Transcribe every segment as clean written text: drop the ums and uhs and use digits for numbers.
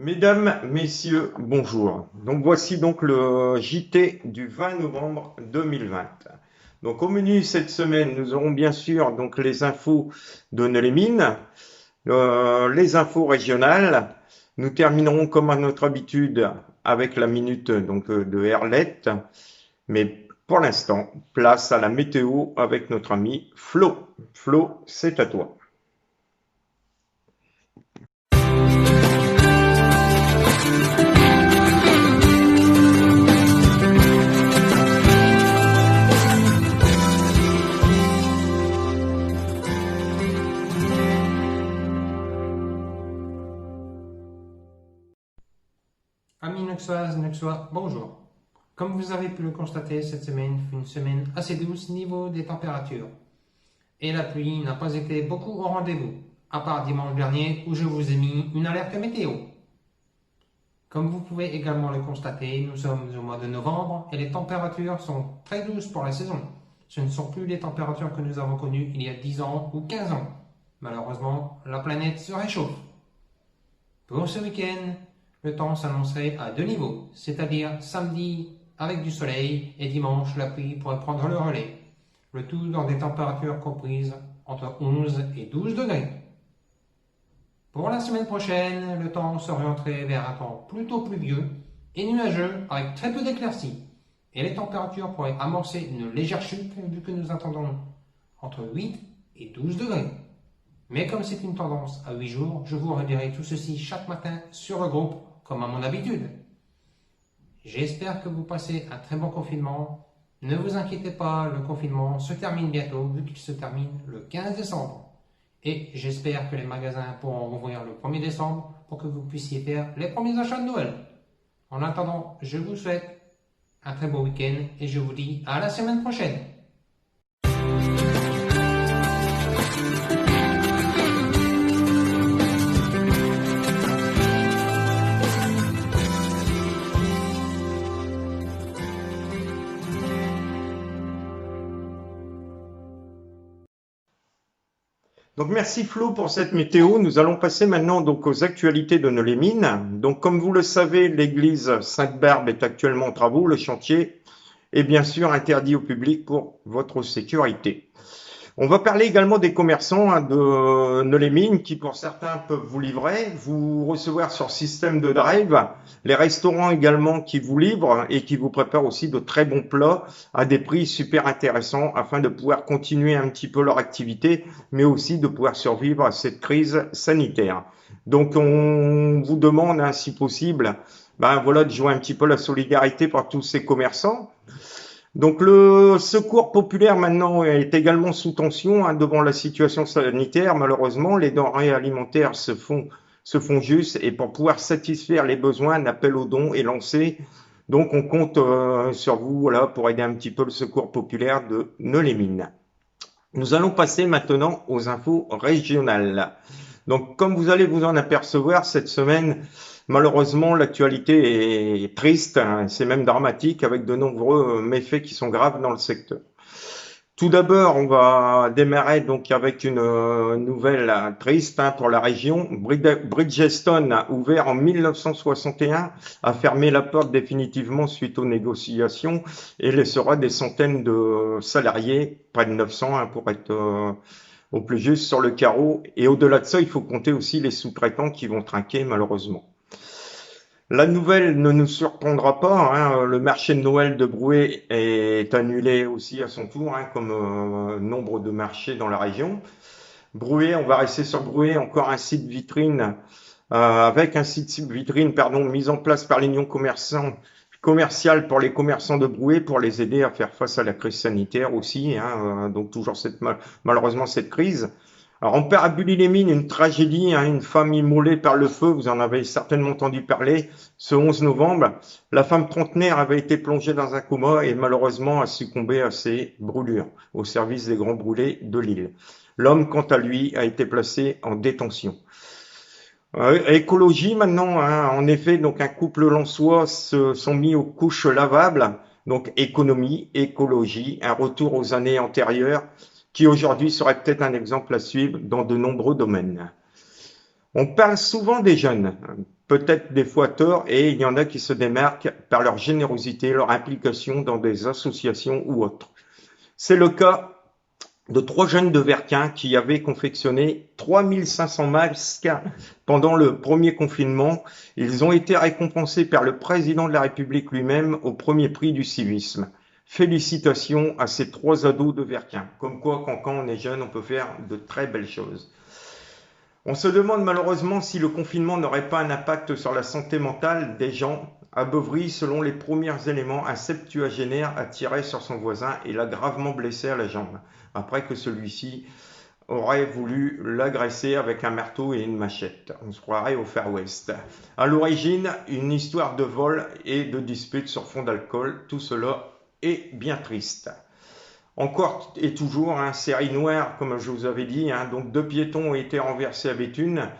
Mesdames, messieurs, bonjour. Donc voici donc le JT du 20 novembre 2020. Donc au menu cette semaine, nous aurons bien sûr donc les infos de Neulémine, les infos régionales. Nous terminerons comme à notre habitude avec la minute donc de Herlette. Mais pour l'instant, place à la météo avec notre ami Flo. Flo, c'est à toi. Amis Nuxoises, Nuxois, bonjour. Comme vous avez pu le constater, cette semaine fut une semaine assez douce niveau des températures. Et la pluie n'a pas été beaucoup au rendez-vous, à part dimanche dernier où je vous ai mis une alerte météo. Comme vous pouvez également le constater, nous sommes au mois de novembre et les températures sont très douces pour la saison. Ce ne sont plus les températures que nous avons connues il y a 10 ans ou 15 ans. Malheureusement, la planète se réchauffe. Pour ce week-end, le temps s'annoncerait à deux niveaux, c'est-à-dire samedi avec du soleil et dimanche la pluie pourrait prendre le relais. Le tout dans des températures comprises entre 11 et 12 degrés. Pour la semaine prochaine, le temps s'orienterait vers un temps plutôt pluvieux et nuageux avec très peu d'éclaircies. Et les températures pourraient amorcer une légère chute vu que nous attendons entre 8 et 12 degrés. Mais comme c'est une tendance à 8 jours, je vous redirai tout ceci chaque matin sur le groupe, comme à mon habitude. J'espère que vous passez un très bon confinement. Ne vous inquiétez pas, le confinement se termine bientôt, vu qu'il se termine le 15 décembre. Et j'espère que les magasins pourront rouvrir le 1er décembre pour que vous puissiez faire les premiers achats de Noël. En attendant, je vous souhaite un très beau week-end et je vous dis à la semaine prochaine. Donc merci Flo pour cette météo. Nous allons passer maintenant donc aux actualités de Neulémine. Donc comme vous le savez, l'église Sainte-Barbe est actuellement en travaux. Le chantier est bien sûr interdit au public pour votre sécurité. On va parler également des commerçants de Neulémine qui pour certains peuvent vous livrer, vous recevoir sur système de drive, les restaurants également qui vous livrent et qui vous préparent aussi de très bons plats à des prix super intéressants afin de pouvoir continuer un petit peu leur activité mais aussi de pouvoir survivre à cette crise sanitaire. Donc on vous demande hein, si possible voilà, de jouer un petit peu la solidarité pour tous ces commerçants. Donc le secours populaire maintenant est également sous tension hein, devant la situation sanitaire. Malheureusement, les denrées alimentaires se font juste et pour pouvoir satisfaire les besoins, un appel aux dons est lancé. Donc on compte sur vous voilà, pour aider un petit peu le secours populaire de Neulémine. Nous allons passer maintenant aux infos régionales. Donc comme vous allez vous en apercevoir cette semaine, malheureusement, l'actualité est triste, hein, c'est même dramatique, avec de nombreux méfaits qui sont graves dans le secteur. Tout d'abord, on va démarrer donc avec une nouvelle triste hein, pour la région. Bridgestone a ouvert en 1961, a fermé la porte définitivement suite aux négociations et laissera des centaines de salariés, près de 900 hein, pour être au plus juste sur le carreau. Et au-delà de ça, il faut compter aussi les sous-traitants qui vont trinquer malheureusement. La nouvelle ne nous surprendra pas, hein, le marché de Noël de Brouet est annulé aussi à son tour, hein, comme nombre de marchés dans la région. Brouet, on va rester sur Brouet, encore un site vitrine, avec un site vitrine, pardon, mis en place par l'Union commerciale pour les commerçants de Brouet pour les aider à faire face à la crise sanitaire aussi, hein, donc toujours malheureusement cette crise. Alors, en Pérabully-les-Mines, une tragédie, hein, une femme immolée par le feu, vous en avez certainement entendu parler, ce 11 novembre. La femme trentenaire avait été plongée dans un coma et malheureusement a succombé à ses brûlures au service des grands brûlés de l'île. L'homme, quant à lui, a été placé en détention. Écologie maintenant, hein, en effet, donc un couple lensois se sont mis aux couches lavables, donc économie, écologie, un retour aux années antérieures, qui aujourd'hui serait peut-être un exemple à suivre dans de nombreux domaines. On parle souvent des jeunes. peut-être des fois tort, et il y en a qui se démarquent par leur générosité, leur implication dans des associations ou autres. C'est le cas de 3 jeunes de Verquin qui avaient confectionné 3500 masques pendant le premier confinement. Ils ont été récompensés par le président de la République lui-même au premier prix du civisme. Félicitations à ces 3 ados de Verquin. Comme quoi, quand on est jeune, on peut faire de très belles choses. On se demande malheureusement si le confinement n'aurait pas un impact sur la santé mentale des gens. À Beuvry, selon les premiers éléments, un septuagénaire a tiré sur son voisin et l'a gravement blessé à la jambe, après que celui-ci aurait voulu l'agresser avec un marteau et une machette. On se croirait au Far West. À l'origine, une histoire de vol et de dispute sur fond d'alcool. Tout cela est bien triste. Encore et toujours, série noire, comme je vous avais dit. Donc 2 piétons ont été renversés à Béthune.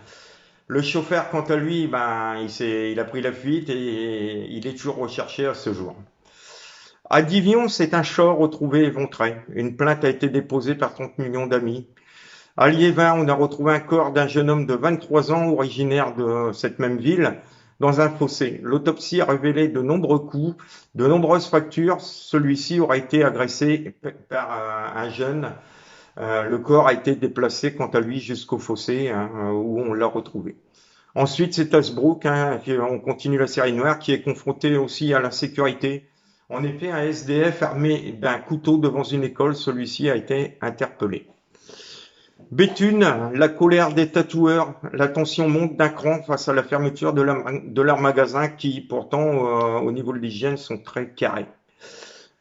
Le chauffeur, quant à lui, il a pris la fuite et il est toujours recherché à ce jour. À Divion, c'est un chat retrouvé éventré. Une plainte a été déposée par 30 millions d'amis. À Liévin, on a retrouvé un corps d'un jeune homme de 23 ans, originaire de cette même ville, dans un fossé. L'autopsie a révélé de nombreux coups, de nombreuses fractures. Celui-ci aurait été agressé par un jeune. Le corps a été déplacé, quant à lui, jusqu'au fossé où on l'a retrouvé. Ensuite, c'est Hasbrook, on continue la série noire, qui est confronté aussi à l'insécurité. En effet, un SDF armé d'un couteau devant une école, celui-ci a été interpellé. Béthune, la colère des tatoueurs, la tension monte d'un cran face à la fermeture de leur magasin qui, pourtant, au niveau de l'hygiène, sont très carrés.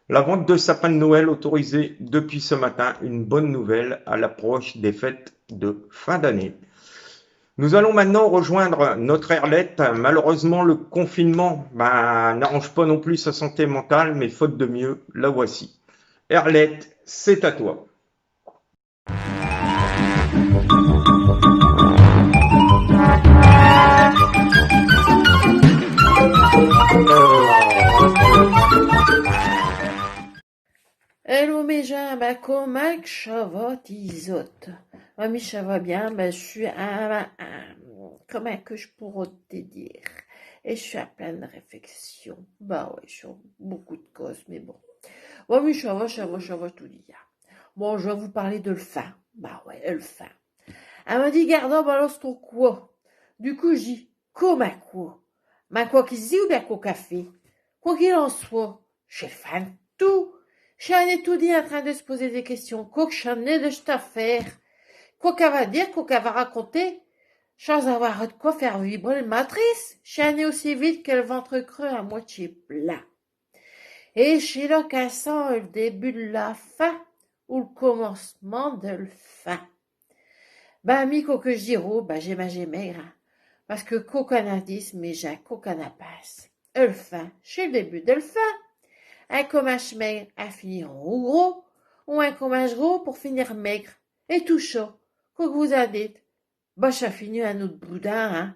La vente de sapins de Noël autorisée depuis ce matin, une bonne nouvelle à l'approche des fêtes de fin d'année. Nous allons maintenant rejoindre notre Erlette. Malheureusement, le confinement n'arrange pas non plus sa santé mentale, mais faute de mieux, la voici. Erlette, c'est à toi. Hello mes gens, comment que ça va tes autres? Oui, ça va bien, je suis comment que je pourrais te dire? Et je suis à pleine réflexion. Ouais, je suis beaucoup de causes, mais bon. Oui, ça va tout dire. Bon, je vais vous parler de le fin. Le fin. Elle m'a dit, garde, balance ton quoi? Du coup, je dis, comment quoi? Quoi qu'il se dit ou bien quoi café? Quoi qu'il en soit, je suis fan de tout. Je suis un étudiant en train de se poser des questions. Quoi que j'en ai de cette affaire. Quoi qu'elle va dire, quoi qu'elle va raconter. Sans avoir de quoi faire vibrer le matrice. Je suis un aussi vite que le ventre creux à moitié plat. Et c'est là qu'elle sent le début de la fin ou le commencement de le fin. Quoi que je dis, j'ai maigre. Parce que cocanadis, mais j'ai cocanapaz. Le fin, c'est le début de le fin. Un commage maigre à finir en gros, ou un commage gros pour finir maigre. Et tout ça, quoi que vous en dites, ça finit un autre boudin,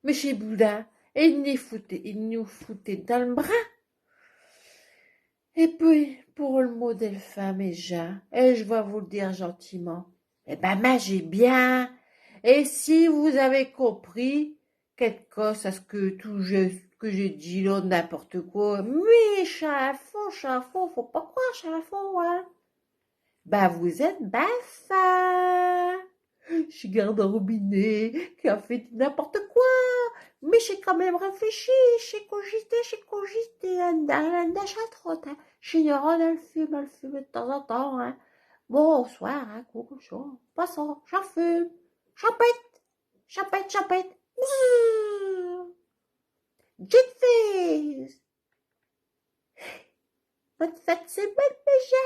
Mais chez boudin, il nous foutait dans le bras. Et puis, pour le mot delphin, mes gens, et je vais vous le dire gentiment, mangez bien. Et si vous avez compris, quelque chose à ce que j'ai dit là, n'importe quoi, mais chafon, faut pas croire chafon, vous êtes fin. Je garde un robinet qui a fait n'importe quoi, mais j'ai quand même réfléchi, j'ai cogité, d'achat trop, j'ignore le fume de temps en temps, Bonsoir, coucou chaud, passons, j'en fume, champette, jet face. Bonne fête, c'est belle déjà.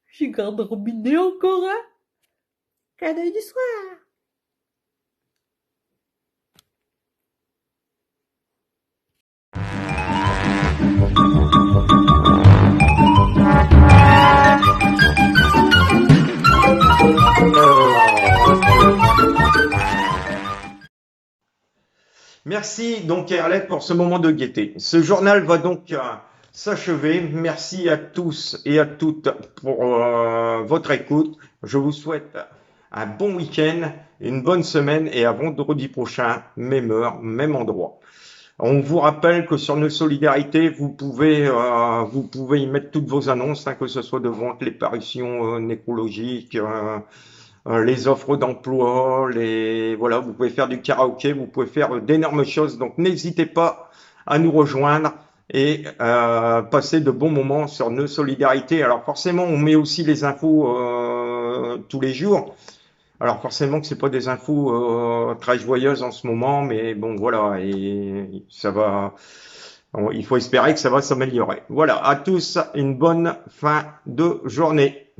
J'ai gardé robinet encore, Clin d'œil du soir. Merci donc Erlette pour ce moment de gaieté. Ce journal va donc s'achever. Merci à tous et à toutes pour votre écoute. Je vous souhaite un bon week-end, une bonne semaine et à vendredi prochain, même heure, même endroit. On vous rappelle que sur nos solidarités, vous pouvez y mettre toutes vos annonces, hein, que ce soit de vente, les parutions nécrologiques, les offres d'emploi, voilà, vous pouvez faire du karaoké, vous pouvez faire d'énormes choses. Donc n'hésitez pas à nous rejoindre et passer de bons moments sur nos solidarités. Alors forcément, on met aussi les infos tous les jours. Alors forcément que c'est pas des infos très joyeuses en ce moment, mais bon voilà, et ça va. Il faut espérer que ça va s'améliorer. Voilà, à tous une bonne fin de journée.